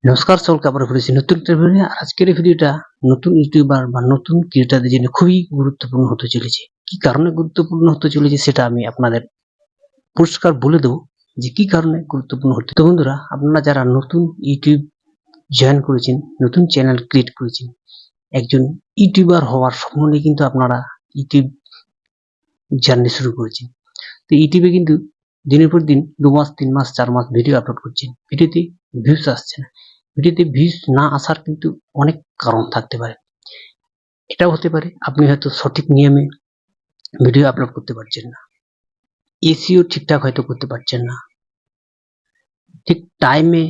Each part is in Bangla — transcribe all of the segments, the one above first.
নমস্কার সকলকে আবার ফিরেছি নতুন একটা ভিডিও নিয়ে। আর আজকের এই ভিডিওটা নতুন ইউটিউবার বা নতুন ক্রিয়েটারদের জন্য খুবই গুরুত্বপূর্ণ হতে চলেছে। কি কারণে গুরুত্বপূর্ণ হতে চলেছে সেটা আমি আপনাদের পরিষ্কার বলে দেবো যে কি কারণে গুরুত্বপূর্ণ হতে। তো বন্ধুরা, আপনারা যারা নতুন ইউটিউব জয়েন করেছেন, নতুন চ্যানেল ক্রিয়েট করেছেন, একজন ইউটিউবার হওয়ার স্বপ্ন নিয়ে কিন্তু আপনারা ইউটিউব জার্নি শুরু করেছেন। তো ইউটিউবে কিন্তু দিনের পর দিন 2 মাস 3 মাস 4 মাস ভিডিও আপলোড করছেন, ভিডিওতে ভিউজ আসছে না। ভিডিওতে ভিউজ না আসার কিন্তু অনেক কারণ থাকতে পারে। এটাও হতে পারে আপনি হয়তো সঠিক নিয়মে ভিডিও আপলোড করতে পারছেন না, এসইও ঠিকঠাক হয়তো করতে পারছেন না, ঠিক টাইমে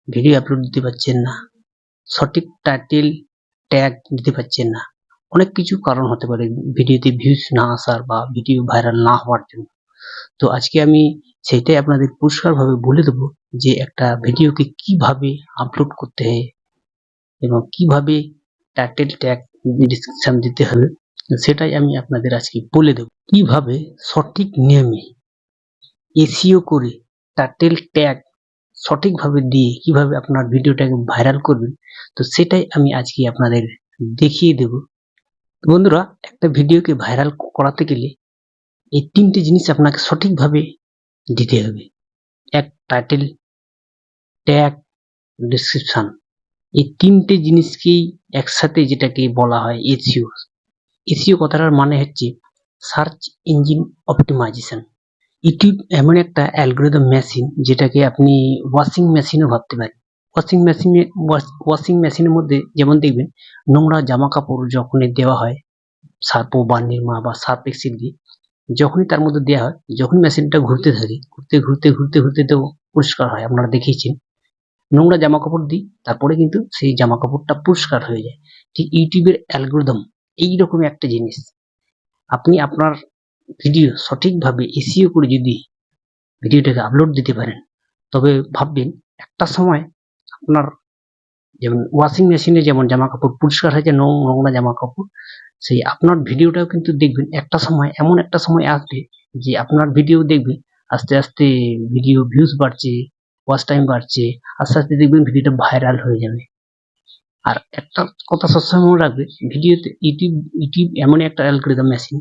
ভিডিও আপলোড দিতে পারছেন না, সঠিক টাইটেল ট্যাগ দিতে পারছেন না। অনেক কিছু কারণ হতে পারে ভিডিওতে ভিউজ না আসার বা ভিডিও ভাইরাল না হওয়ার জন্য। তো আজকে আমি সেটাই আপনাদের পরিষ্কারভাবে বলে দেবো যে একটা ভিডিওকে কিভাবে আপলোড করতে হয় এবং কিভাবে টাইটেল ট্যাগ ডেসক্রিপশন দিতে হবে, সেটাই আমি আপনাদের আজকে বলে দেব। কিভাবে সঠিক নিয়মে এসইও করে টাইটেল ট্যাগ সঠিকভাবে দিয়ে কিভাবে আপনার ভিডিওটাকে ভাইরাল করবেন, তো সেটাই আমি আজকে আপনাদের দেখিয়ে দেব। বন্ধুরা, একটা ভিডিওকে ভাইরাল করাতে গেলে এই 3টে জিনিস আপনাকে সঠিকভাবে দিতে হবে। এক, টাইটেল, ট্যাগ, ডেসক্রিপশন। এই 3টে জিনিসকেই একসাথে যেটাকে বলা হয় এসইও। এসইও কথাটার মানে হচ্ছে সার্চ ইঞ্জিন অপটিমাইজেশন। ইউটিউব এমন একটা অ্যালগরিদম মেশিন যেটাকে আপনি ওয়াশিং মেশিনও ভাবতে পারেন। ওয়াশিং মেশিনের মধ্যে যেমন দেখবেন নোংরা জামা কাপড় যখনই দেওয়া হয় সার্পো বা নিরমা বা সার্ফ এক্সেল দিয়ে, যখনই তার মধ্যে দেওয়া হয়, যখন মেশিনটা ঘুরতে থাকে, ঘুরতে তো পরিষ্কার হয়। আপনারা দেখেছেন নোংরা জামা কাপড় দিই, তারপরে কিন্তু সেই জামা কাপড়টা পরিষ্কার হয়ে যায়। ঠিক ইউটিউবের অ্যালগরিদম এইরকম একটা জিনিস। আপনি আপনার ভিডিও সঠিকভাবে এসইও করে যদি ভিডিওটাকে আপলোড দিতে পারেন, তবে ভাববেন একটা সময় আপনার যেমন ওয়াশিং মেশিনে যেমন জামা কাপড় পরিষ্কার হয়ে যায় নোংরা জামা কাপড়, সেই আপনার ভিডিওটাও কিন্তু দেখবেন একটা সময়, এমন একটা সময় আসবে যে আপনার ভিডিও দেখবে আস্তে আস্তে ভিডিও ভিউজ বাড়ছে, ওয়াচ টাইম বাড়ছে, আস্তে আস্তে দেখবেন ভিডিওটা ভাইরাল হয়ে যাবে। আর একটা কথা সবসময় মনে রাখবে, ভিডিওতে ইউটিউব এমন একটা অ্যালগরিদম মেশিন,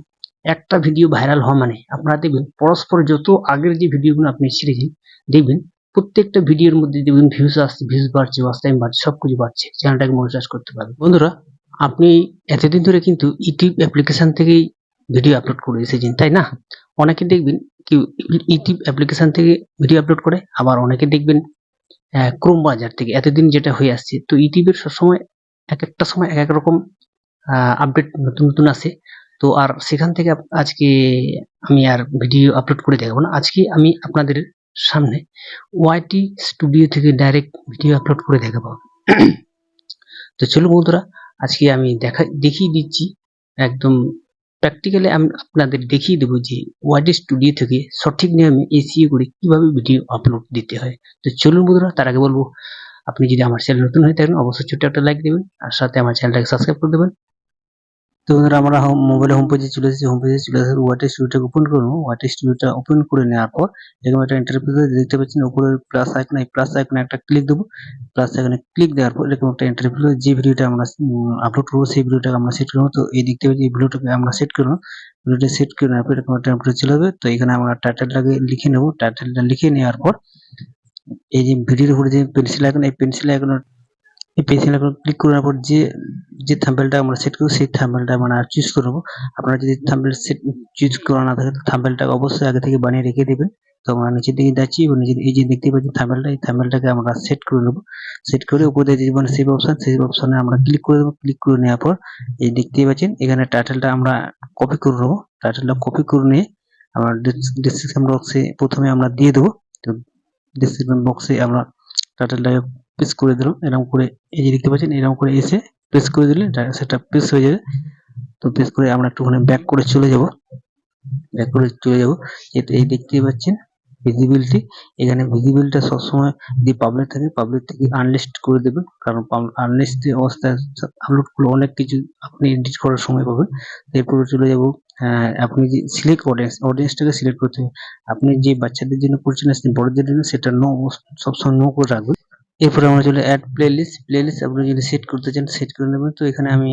একটা ভিডিও ভাইরাল হওয়া মানে আপনারা দেখবেন পরস্পর যত আগের যে ভিডিওগুলো আপনি ছেড়েছেন, দেখবেন প্রত্যেকটা ভিডিওর মধ্যে দেখবেন ভিউজ আসছে, ভিউজ বাড়ছে, ওয়াচ টাইম বাড়ছে, সবকিছু বাড়ছে, চ্যানেলটাকে মনিটাইজ করতে পারবে। বন্ধুরা, আপনি এতদিন ধরে কিন্তু ইউটিউব অ্যাপ্লিকেশন থেকেই ভিডিও আপলোড করে এসেছেন, তাই না? অনেকে দেখবেন কেউ ইউটিউব অ্যাপ্লিকেশন থেকে ভিডিও আপলোড করে, আবার অনেকে দেখবেন ক্রোম বাজার থেকে। এতদিন যেটা হয়ে আসছে, তো ইউটিউবের সবসময় এক একটা সময় এক এক রকম আপডেট নতুন নতুন আসে। তো আর সেখান থেকে আজকে আমি আর ভিডিও আপলোড করে দেখাবো না। আজকে আমি আপনাদের সামনে ওয়াইটি স্টুডিও থেকে ডাইরেক্ট ভিডিও আপলোড করে দেখাবো। তো চলো বন্ধুরা, আজকে আমি দেখিয়ে দিচ্ছি একদম প্র্যাকটিক্যালি। আমি আপনাদের দেখিয়ে দেবো যে ওয়াইটি স্টুডিও থেকে সঠিক নিয়মে এসইও করে কিভাবে ভিডিও আপলোড দিতে হয়। তো চলুন বন্ধুরা, তার আগে বলবো আপনি যদি আমার চ্যানেল নতুন হয়ে থাকেন অবশ্যই ছোট্ট একটা লাইক দেবেন, আর সাথে আমার চ্যানেলটাকে সাবস্ক্রাইব করে দেবেন। তো বন্ধুরা, আমরা মোবাইলে হোম পেজে চলে এসেছি। হোম পেজে চলে আসার ওয়াইটি স্টুডিওটাকে ওপেন করবো। ওয়াইটি স্টুডিওটা ওপেন করে নেওয়ার পর এরকম একটা ইন্টারফেস দেখতে পাচ্ছেন, উপরে প্লাস আইকন, এই প্লাস আইকনে একটা ক্লিক দেবো। প্লাস আইকনে ক্লিক দেওয়ার পর এরকম একটা ইন্টারফেস, যে ভিডিওটা আমরা আপলোড করবো সেই ভিডিওটাকে আমরা সেট করবো। তো এই দেখতে পাচ্ছি এই ভিডিওটাকে আমরা সেট করবো। ভিডিওটা সেট করে নেওয়ার পর এরকম একটা ইন্টারফেস চলে যাবে। তো এখানে আমরা টাইটেলটাকে লিখে নেবো। টাইটেলটা লিখে নেওয়ার পর এই যে ভিডিওর উপরে যে পেন্সিল আইকন, এই পেন্সিল আইকন ক্লিক করার পর যে থাম্বনেলটা আমরা সেট করব সেই থাম্বনেলটা আমরা চুজ করব। আপনারা যদি থাম্বনেল সেট চুজ করা না থাকে, থাম্বনেলটা অবশ্যই আগে থেকে বানিয়ে রেখে দেবেন। তো আমরা নিচের দিকে যাচ্ছি এবং এই যে দেখতে পাচ্ছেন থাম্বনেলটা, এই থাম্বনেলটাকে আমরা সেট করে নেব। সেট করে উপরে যে সেভ অপশন, সেই অপশনে আমরা ক্লিক করে দেবো। ক্লিক করে নেওয়ার পর এই দেখতে পাচ্ছেন এখানে টাইটেলটা আমরা কপি করে নেব। টাইটেলটা কপি করে নিয়ে আমরা ডেসক্রিপশন বক্সে প্রথমে আমরা দিয়ে দেবো। তো ডেসক্রিপশন বক্সে আমরা টাইটেলটাকে পেস্ট করে দিলাম। এরকম করে এই যে দেখতে পাচ্ছেন, এরকম করে এসে পেস্ট করে দিলে সেটা পেস্ট হয়ে যাবে। তো পেস্ট করে আমরা একটুখানি ব্যাক করে চলে যাব। এই দেখতে পাচ্ছেন ভিজিবিলিটি। এখানে ভিজিবিলিটি সবসময় যদি পাবলিক থাকে, পাবলিক থেকে আনলিস্ট করে দেবেন, কারণ আনলিস্ট অবস্থায় আপলোড করলে অনেক কিছু আপনি এডিট করার সময় পাবেন। এরপরে চলে যাব, আপনি যে সিলেক্ট অডিয়েন্সটাকে সিলেক্ট করতে হবে। আপনি যে বাচ্চাদের জন্য করছেন, বড়দের জন্য, সেটা নো, সবসময় নো করে রাখবেন। এরপরে আমরা চলে অ্যাড প্লেলিস্ট আপনি যদি সেট করতে চান সেট করে নেবেন। তো এখানে আমি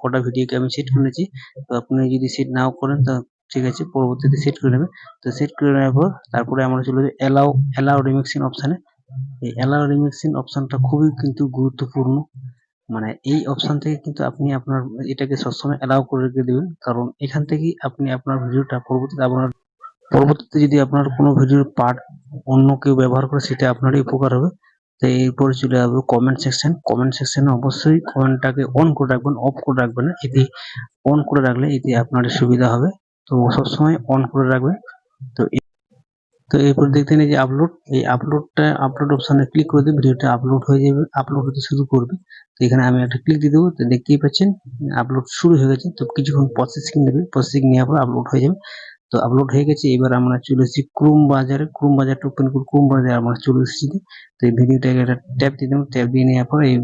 কটা ভিডিওকে আমি সেট করে নিয়েছি। তো আপনি যদি সেট নাও করেন তো ঠিক আছে, পরবর্তীতে সেট করে নেবেন। তো সেট করে নেওয়ার পর তারপরে আমরা চলে যাই অ্যালাউ রিমিক্সিং অপশানে। এই অ্যালাউ রিমিক্সিং অপশানটা খুবই কিন্তু গুরুত্বপূর্ণ। মানে এই অপশান থেকে কিন্তু আপনি আপনার এটাকে সবসময় অ্যালাউ করে রেখে দেবেন, কারণ এখান থেকেই আপনি আপনার ভিডিওটা পরবর্তীতে যদি আপনার কোনো ভিডিওর পার্ট অন্য কেউ ব্যবহার করে সেটা আপনারই উপকার হবে। তো এরপরে চলে যাবো কমেন্ট সেকশনে অবশ্যই কমেন্টটাকে অন করে রাখবেন, অফ করে রাখবেন না। এতে অন করে রাখলে এতে আপনার সুবিধা হবে, তো সবসময় অন করে রাখবেন। তো এরপর দেখতে নেই যে আপলোড অপশনে ক্লিক করে দিয়ে ভিডিওটা আপলোড হয়ে যাবে, আপলোড হতে শুরু করবে। তো এখানে আমি একটা ক্লিক দিয়ে দেবো। তো দেখতেই পাচ্ছেন আপলোড শুরু হয়ে গেছে। তো কিছুক্ষণ প্রসেসিং নেবে, প্রসেসিং নেওয়ার পর আপলোড হয়ে যাবে। তো আপলোড হয়ে গেছে। এবার আমরা চলে এসেছি ক্রোম বাজারটা ওপেন করে ক্রোম বাজারে আমরা চলে এসেছি। তো এই ভিডিওটাকে একটা ট্যাপ দিয়ে দেবো, ট্যাপ দিয়ে নেওয়ার পর এই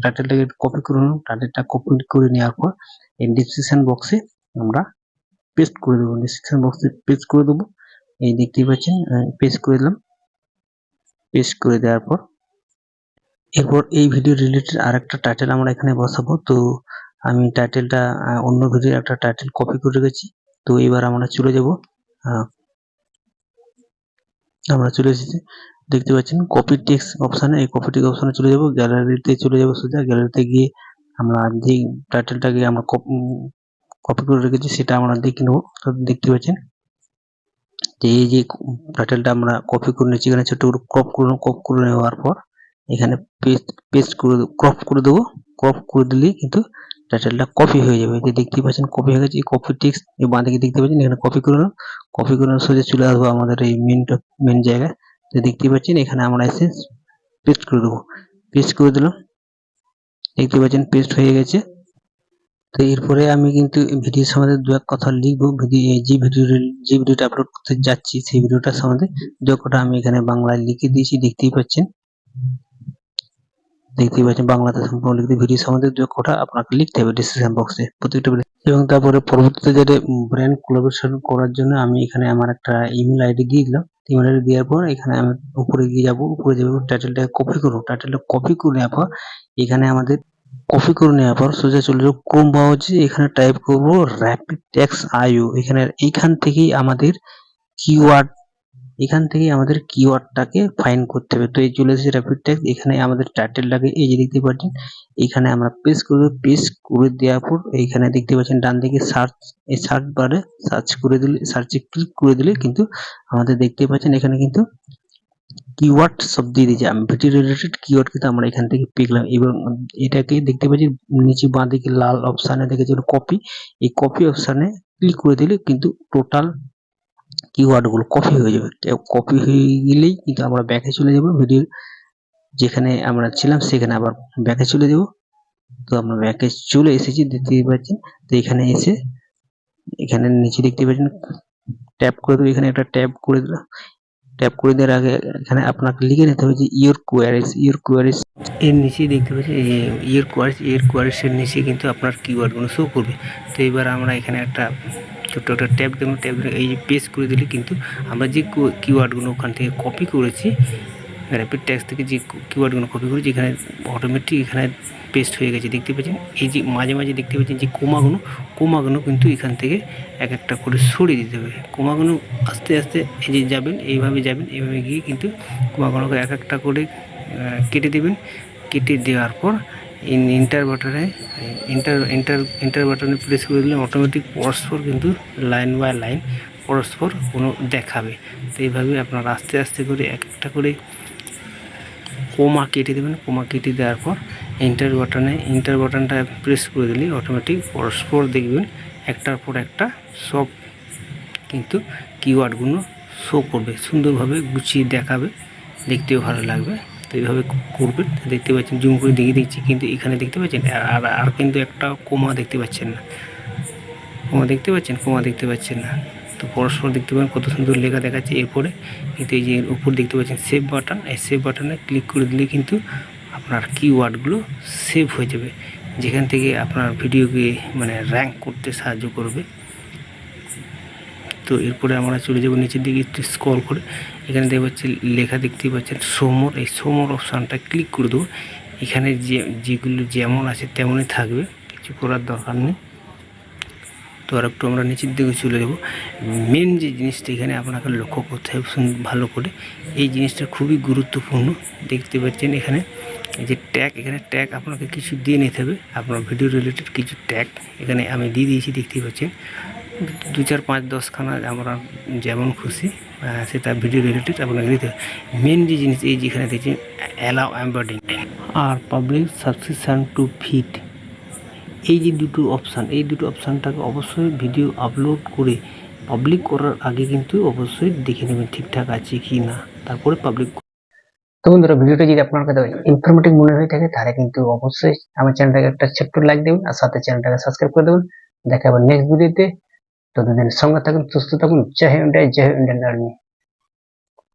টাইটেলটাকে কপি করে নেব। টাইটেলটা কপি করে নেওয়ার পর এই ডেসক্রিপশন বক্সে আমরা পেস্ট করে দেবো, এই দেখতেই পাচ্ছেন পেস্ট করে দিলাম। পেস্ট করে দেওয়ার পর এরপর এই ভিডিও রিলেটেড আরেকটা টাইটেল আমরা এখানে বসাবো। তো আমি টাইটেলটা অন্য ভিডিওর একটা টাইটেল কপি করে রেখেছি। তো এবার আমরা চলে যাব, আমরা চলে এসেছি দেখতে পাচ্ছেন কপি টেক্সট অপশানে। এই কপি টেক্সট অপশানে চলে যাব, গ্যালারিতে চলে যাব। সোজা গ্যালারিতে গিয়ে আমরা যে টাইটেলটাকে আমরা কপি করে রেখেছি সেটা আমরা দেখে নেব। তো দেখতে পাচ্ছেন যে এই যে টাইটেলটা আমরা কপি করে নিয়েছি, এখানে ছোট করে ক্রপ করে নেওয়ার পর এখানে পেস্ট করে ক্রপ করে দেবো। ক্রপ করে দিলেই কিন্তু টাইটেলটা কপি হয়ে যাবে। যে দেখতে পাচ্ছেন কপি হয়ে গেছে। কপি টেক্সট এই বাঁ দিকে দেখতে পাচ্ছেন এখানে কপি করে নাও। কপি করে সোজা চলে আসবো আমাদের এই মেন জায়গায়। তো দেখতে পাচ্ছেন এখানে আমরা এসে পেস্ট করে দেবো। পেস্ট করে দিলাম, দেখতে পাচ্ছেন পেস্ট হয়ে গেছে। তো এরপরে আমি কিন্তু ভিডিওর সম্বন্ধে দু এক কথা লিখবো। যে ভিডিওটা আপলোড করতে যাচ্ছি সেই ভিডিওটার সম্বন্ধে দু এক কথা আমি এখানে বাংলায় লিখে দিয়েছি। দেখতেই পাচ্ছেন বাংলাতে সম্পূর্ণ লিখতে। ভিডিও সম্বন্ধে দু এক কথা আপনাকে লিখতে হবে ডিসক্রিপশন বক্সে প্রত্যেকটা। এবং তারপরে পরবর্তীতে যেটা ব্র্যান্ড কোলাবোরেশন করার জন্য আমি এখানে আমার একটা ইমেল আইডি দিয়ে দিলাম। ইমেল আইডি দেওয়ার পর এখানে আমি উপরে যাবো টাইটেলটা কপি করবো। টাইটেলটা কপি করে নেওয়ার পর এখানে আমাদের সোজা চলে যাবো ক্রোম ব্রাউজারে। এখানে টাইপ করবো র্যাপিড টেক্সট IO। এইখান থেকেই আমাদের কিওয়ার্ডটাকে ফাইন্ড করতে হবে। তো এই চলে এসেছে র্যাপিড টেক্সট। এখানে আমাদের টাইটেলটাকে এই যে দেখতে পাচ্ছেন এখানে আমরা পেস্ট করে দেওয়ার পর এইখানে দেখতে পাচ্ছেন ডান দিকে সার্চ বারে সার্চে ক্লিক করে দিলে কিন্তু আমাদের দেখতে পাচ্ছেন এখানে কিন্তু কিওয়ার্ড সব দিয়ে দিয়েছে। ভিডিও রিলেটেড কিওয়ার্ড কিন্তু আমরা এখান থেকে পেলাম। এবং এটাকে দেখতে পাচ্ছি নিচে বাঁ দিকে লাল অপশানে দেখেছি কপি। এই কপি অপশানে ক্লিক করে দিলে কিন্তু টোটাল কিওয়ার্ড গুলো কপি হয়ে যাবে। কপি হয়ে গেলেই কিন্তু আমরা ব্যাকে চলে যাব, ভিডিও যেখানে আমরা ছিলাম সেখানে আবার ব্যাকে চলে যাব। তো আমরা ব্যাকে চলে এসেছি দেখতেই পাচ্ছেন। তো এখানে এসে এখানে নিচে দেখতে পাচ্ছেন ট্যাপ করে দেবো। এখানে একটা ট্যাপ করে দিলাম। ট্যাপ করে দেওয়ার আগে এখানে আপনাকে লিখে নিতে হবে যে ইওর কোয়ারিজ এর নিচে দেখতে পাচ্ছেন এই যে ইওর কোয়ারিজ এর নিচে কিন্তু আপনার কিওয়ার্ডগুলো শো করবে। তো এবার আমরা এখানে একটা ছোট্ট একটা ট্যাপ দেবো। এই যে পেস্ট করে দিলে কিন্তু আমরা যে কিওয়ার্ডগুলো ওখান থেকে কপি করেছি, র্যাপিড টেক্সট থেকে যে কিওয়ার্ডগুলো কপি করেছি এখানে অটোমেটিক এখানে পেস্ট হয়ে গেছে। দেখতে পাচ্ছেন এই যে মাঝে মাঝে দেখতে পাচ্ছেন যে কোমাগুলো কিন্তু এখান থেকে এক একটা করে সরিয়ে দিতে হবে। কোমাগুলো আস্তে আস্তে এই যে এইভাবে গিয়ে কিন্তু কোমাগুলোকে এক একটা করে কেটে দেবেন। কেটে দেওয়ার পর ইন্টার বাটনে প্রেস করে দিলে অটোমেটিক পরস্পর কিন্তু লাইন বাই লাইন পরস্পর কোনো দেখাবে। তো এইভাবে আপনারা আস্তে আস্তে করে এক একটা করে কোমা কেটে দেবেন। কোমা কেটে দেওয়ার পর ইন্টার বাটনটা প্রেস করে দিলে অটোমেটিক পরস্পর দেখবেন একটার পর একটা সব কিন্তু কিওয়ার্ডগুলো শো করবে, সুন্দরভাবে গুছিয়ে দেখাবে, দেখতেও ভালো লাগবে। তো এইভাবে করবেন। দেখতে পাচ্ছেন জুম করে দিচ্ছি কিন্তু এখানে দেখতে পাচ্ছেন আর কিন্তু একটা কোমা দেখতে পাচ্ছেন না। কোমা দেখতে পাচ্ছেন না। তো পরস্পর দেখতে পাবেন কত সুন্দর লেখা দেখাচ্ছে। এরপরে কিন্তু এই যে উপর দেখতে পাচ্ছেন সেভ বাটন, এই সেভ বাটনে ক্লিক করে দিলে কিন্তু আপনার কিওয়ার্ডগুলো সেভ হয়ে যাবে, যেখান থেকে আপনার ভিডিওকে র্যাঙ্ক করতে সাহায্য করবে। তো এরপরে আমরা চলে যাব নিচের দিকে একটু স্ক্রল করে, এখানে দেখতে পাচ্ছেন লেখা দেখতে পাচ্ছেন শো মোর, এই শো মোর অপশানটা ক্লিক করে দেবো। এখানে যেগুলো যেমন আছে তেমনই থাকবে, কিছু করার দরকার নেই। তো আর একটু আমরা নিচের দিকে চলে যাব। মেন যে জিনিসটা এখানে আপনাকে লক্ষ্য করতে হবে ভালো করে, এই জিনিসটা খুবই গুরুত্বপূর্ণ। দেখতে পাচ্ছেন এখানে এই যে ট্যাগ, এখানে ট্যাগ আপনাকে কিছু দিয়ে নিতে হবে, আপনার ভিডিও রিলেটেড কিছু ট্যাগ এখানে আমি দিয়ে দিয়েছি। দেখতে পাচ্ছেন 2, 4, 5, 10 খানা আমরা যেমন খুশি সেটা ভিডিও রিলেটেড আপনাকে দিতে হবে। মেন যে জিনিস এই যেখানে দেখছেন অ্যালাউ এমবেডিং আর পাবলিক সাবস্ক্রিপশন টু ফিড, এই যে দুটো অপশান, এই দুটো অপশানটাকে অবশ্যই ভিডিও আপলোড করে পাবলিক করার আগে কিন্তু অবশ্যই দেখে নেবেন ঠিকঠাক আছে কি না, তারপরে পাবলিক। তো বন্ধুরা, ভিডিওটা যদি আপনার কাছে ইনফরমেটিভ মনে হয়ে থাকে তাহলে কিন্তু অবশ্যই আমার চ্যানেলটাকে একটা ছোট্ট লাইক দেবেন আর সাথে চ্যানেলটাকে সাবস্ক্রাইব করে দেবেন। দেখা হবে নেক্সট ভিডিওতে। ততদিন সঙ্গে থাকুন, সুস্থ থাকুন। জয় হিন্দ, জয় ইন্ডিয়ান আর্মি।